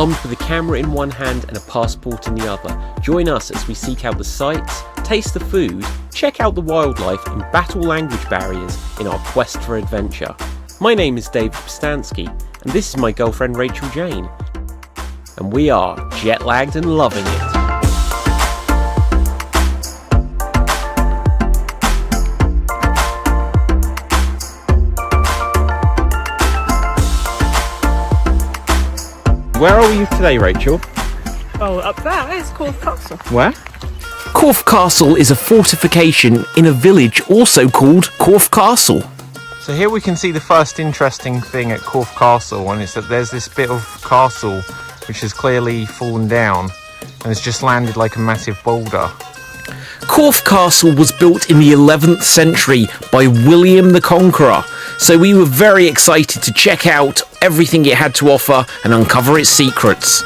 armed with a camera in one hand and a passport in the other. Join us as we seek out the sights, taste the food, check out the wildlife and battle language barriers in our quest for adventure. My name is David Pustansky and this is my girlfriend Rachel Jayne. And we are jet-lagged and loving it. Where are you today, Rachel? Oh, up there, it's Corfe Castle. Where? Corfe Castle is a fortification in a village also called Corfe Castle. So here we can see the first interesting thing at Corfe Castle, and it's that there's this bit of castle which has clearly fallen down and has just landed like a massive boulder. Corfe Castle was built in the 11th century by William the Conqueror, so we were very excited to check out everything it had to offer and uncover its secrets.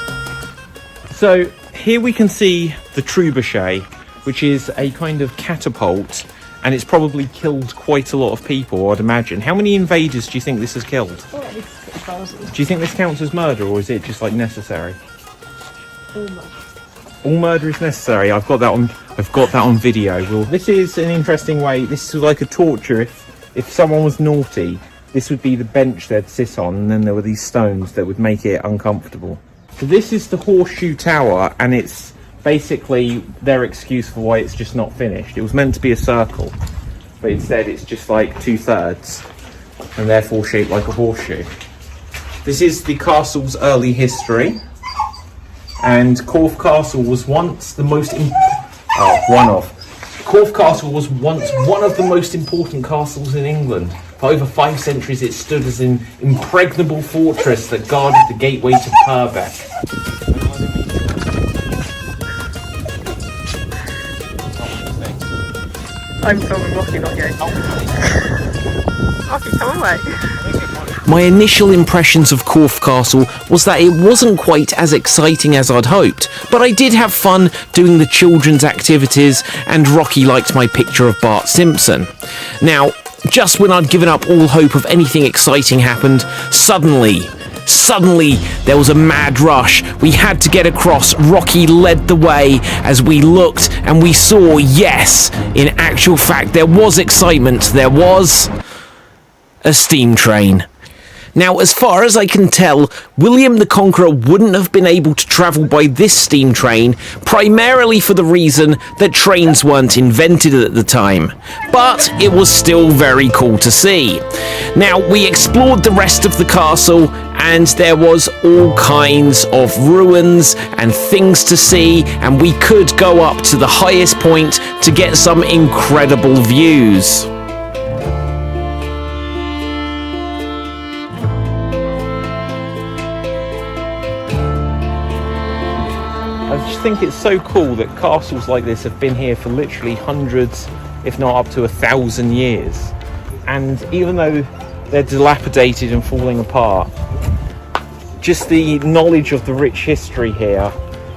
So here we can see the trebuchet, which is a kind of catapult, and it's probably killed quite a lot of people, I'd imagine. How many invaders do you think this has killed? Oh, at least 1,000. Do you think this counts as murder, or is it just like necessary? All murder. All murder is necessary. I've got that on video. Well, this is an interesting way. This is like a torture. If someone was naughty, this would be the bench they'd sit on, and then there were these stones that would make it uncomfortable. So this is the Horseshoe Tower, and it's basically their excuse for why it's just not finished. It was meant to be a circle, but instead it's just like 2/3, and therefore shaped like a horseshoe. This is the castle's early history. And Corfe Castle was once the most Corfe Castle was once one of the most important castles in England. For over 5 centuries it stood as an impregnable fortress that guarded the gateway to Purbeck. I'm filming Rocky, not you. Rocky, come away. My initial impressions of Corfe Castle was that it wasn't quite as exciting as I'd hoped, but I did have fun doing the children's activities, and Rocky liked my picture of Bart Simpson. Now, just when I'd given up all hope of anything exciting happened, suddenly there was a mad rush. We had to get across. Rocky led the way as we looked and we saw, yes, in actual fact there was excitement. There was a steam train. Now, as far as I can tell, William the Conqueror wouldn't have been able to travel by this steam train, primarily for the reason that trains weren't invented at the time. But it was still very cool to see. Now, we explored the rest of the castle, and there was all kinds of ruins and things to see, and we could go up to the highest point to get some incredible views. I just think it's so cool that castles like this have been here for literally hundreds, if not up to 1,000 years. And even though they're dilapidated and falling apart, just the knowledge of the rich history here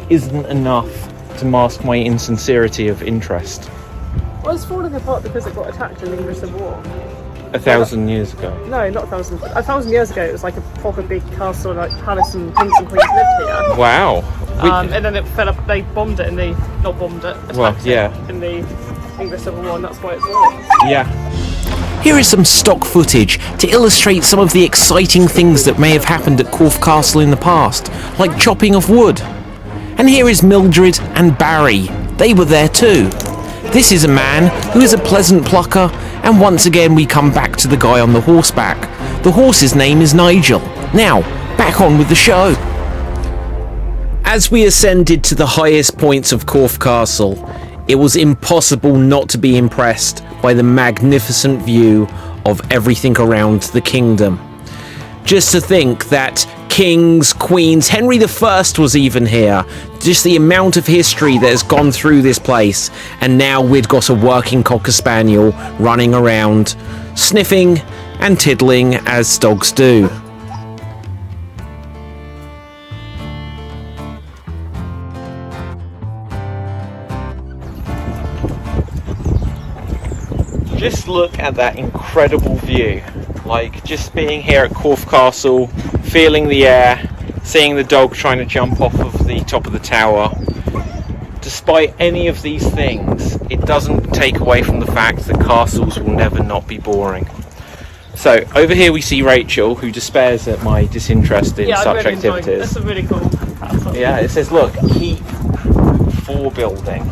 isn't enough to mask my insincerity of interest. Well, it's falling apart because it got attacked in the English Civil War. 1,000 years ago? No, not 1,000. 1,000 years ago, it was like a proper big castle, like palace, and kings and queens lived here. Wow. And then it fell up. They bombed it attacked it in the English Civil War, and that's why it's lost. Yeah. Here is some stock footage to illustrate some of the exciting things that may have happened at Corfe Castle in the past, like chopping of wood. And here is Mildred and Barry. They were there too. This is a man who is a pleasant plucker, and once again we come back to the guy on the horseback. The horse's name is Nigel. Now, back on with the show. As we ascended to the highest points of Corfe Castle, it was impossible not to be impressed by the magnificent view of everything around the kingdom. Just to think that kings, queens, Henry I was even here. Just the amount of history that has gone through this place, and now we'd got a working Cocker Spaniel running around, sniffing and tiddling as dogs do. Just look at that incredible view. Like, just being here at Corfe Castle, feeling the air, seeing the dog trying to jump off of the top of the tower. Despite any of these things, it doesn't take away from the fact that castles will never not be boring. So over here we see Rachel, who despairs at my disinterest in such activities. That's a really cool castle. Yeah, it says, look, keep 4 building.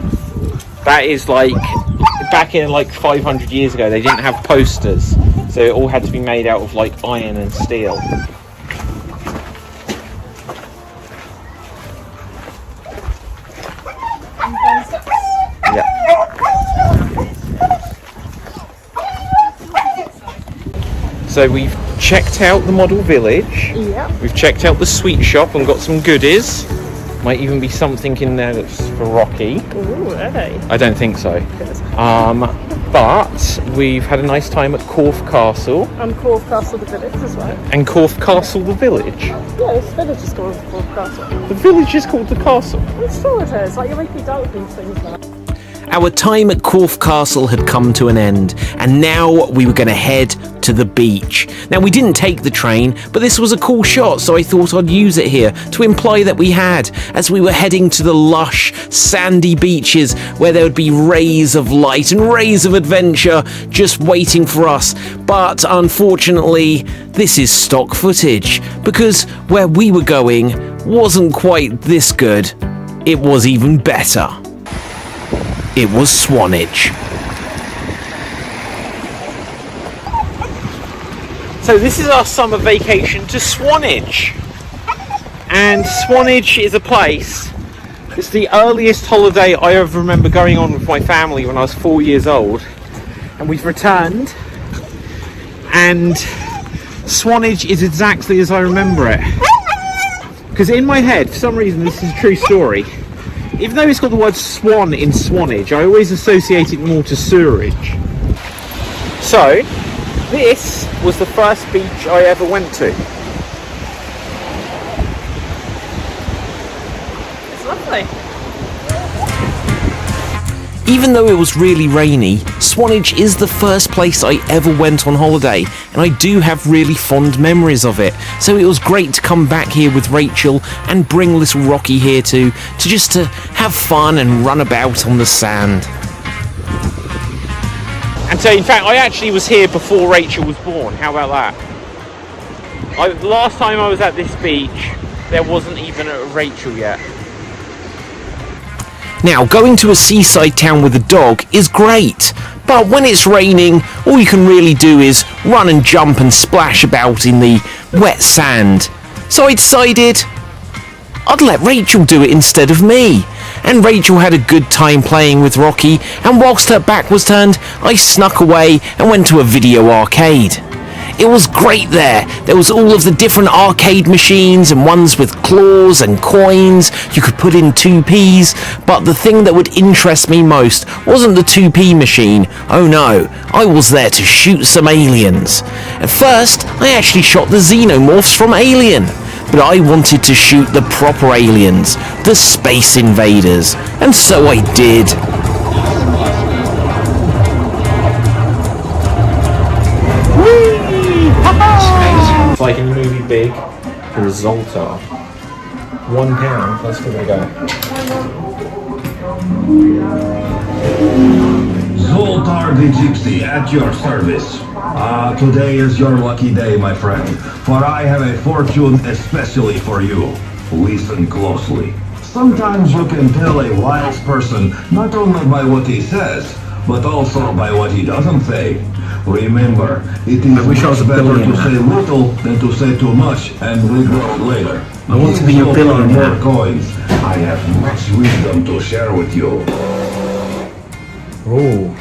That is like, back in like 500 years ago, they didn't have posters, so it all had to be made out of like iron and steel. Yeah. So we've checked out the model village. Yeah. We've checked out the sweet shop and got some goodies. Might even be something in there that's for Rocky. Ooh, are they? I don't think so. But we've had a nice time at Corfe Castle. And Corfe Castle, the village as well. And Corfe Castle, the village. Yeah, this village is called Corfe Castle. The village is called the castle. It's sure it is. Like, you make me doubt these things now. Our time at Corfe Castle had come to an end, and now we were going to head to the beach. Now, we didn't take the train, but this was a cool shot, so I thought I'd use it here to imply that we had, as we were heading to the lush, sandy beaches where there would be rays of light and rays of adventure just waiting for us. But unfortunately, this is stock footage, because where we were going wasn't quite this good. It was even better. It was Swanage. So this is our summer vacation to Swanage. And Swanage is a place, it's the earliest holiday I ever remember going on with my family when I was 4 years old. And we've returned, and Swanage is exactly as I remember it. Because in my head, for some reason, this is a true story, even though it's got the word swan in Swanage, I always associate it more to sewerage. So, this was the first beach I ever went to. It's lovely. Even though it was really rainy, Swanage is the first place I ever went on holiday, and I do have really fond memories of it. So it was great to come back here with Rachel and bring little Rocky here too, to have fun and run about on the sand. And so in fact I actually was here before Rachel was born. How about that? The last time I was at this beach, there wasn't even a Rachel yet. Now, going to a seaside town with a dog is great, but when it's raining, all you can really do is run and jump and splash about in the wet sand. So I decided I'd let Rachel do it instead of me. And Rachel had a good time playing with Rocky, and whilst her back was turned, I snuck away and went to a video arcade. It was great there. There was all of the different arcade machines and ones with claws and coins. You could put in 2p's, but the thing that would interest me most wasn't the 2p machine. Oh no, I was there to shoot some aliens. At first, I actually shot the xenomorphs from Alien, but I wanted to shoot the proper aliens, the space invaders, and so I did. It's like in the movie Big, the results are £1. Let's give it a go. Zoltar the Gypsy at your service. Today is your lucky day, my friend, for I have a fortune especially for you. Listen closely. Sometimes you can tell a wise person not only by what he says, but also by what he doesn't say. Remember, it is much better to say little than to say too much and regret later. I want to be a billionaire. More coins. I have much wisdom to share with you. Oh.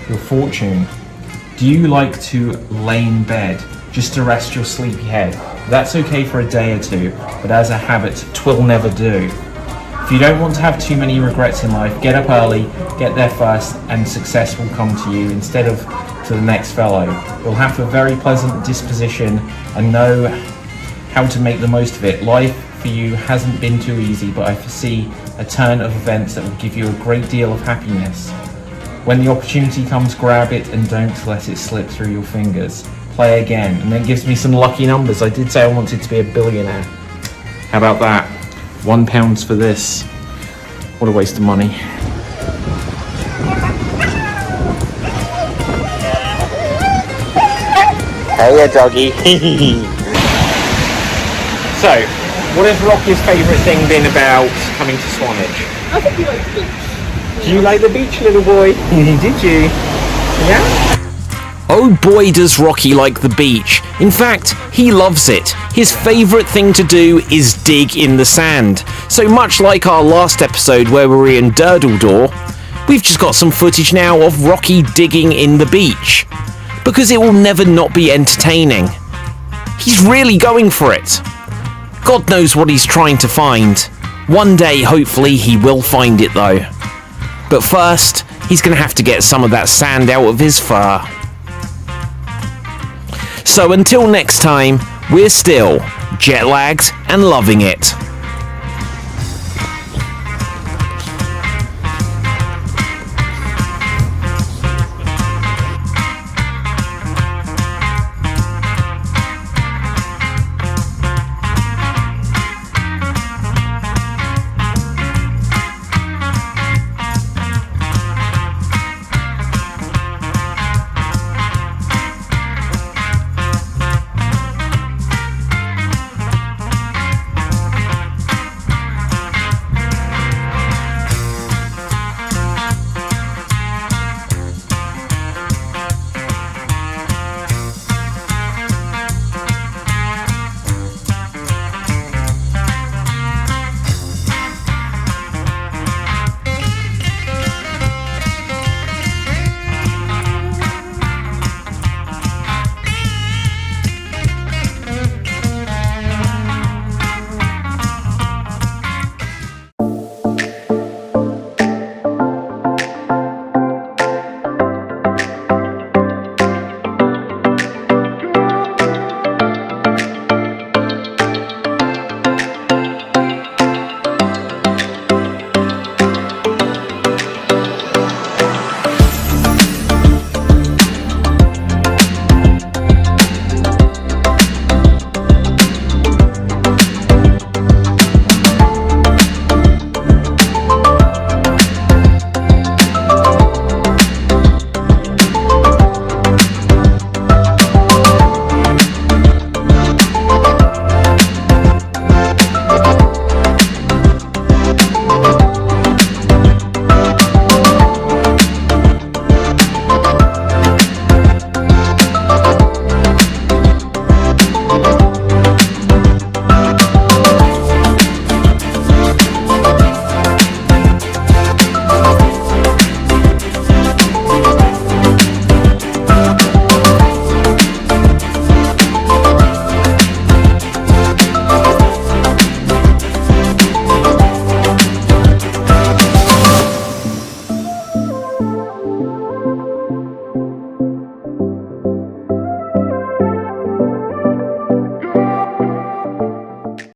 Your fortune. Do you like to lay in bed just to rest your sleepy head? That's okay for a day or two, but as a habit, 'twill never do. If you don't want to have too many regrets in life, get up early, get there first, and success will come to you instead of to the next fellow. You'll have a very pleasant disposition and know how to make the most of it. Life for you hasn't been too easy, but I foresee a turn of events that will give you a great deal of happiness. When the opportunity comes, grab it and don't let it slip through your fingers. play again, and then gives me some lucky numbers. I did say I wanted to be a billionaire. How about that? £1 for this. What a waste of money. Hey, doggy. So, what has Rocky's favourite thing been about coming to Swanage? I think he likes the beach. Do you like the beach, little boy? Did you? Yeah? Oh boy, does Rocky like the beach. In fact, he loves it. His favourite thing to do is dig in the sand. So much like our last episode where we were in Durdledore, we've just got some footage now of Rocky digging in the beach. Because it will never not be entertaining. He's really going for it. God knows what he's trying to find. One day, hopefully, he will find it though. But first, he's going to have to get some of that sand out of his fur. So until next time, we're still jet-lagged and loving it.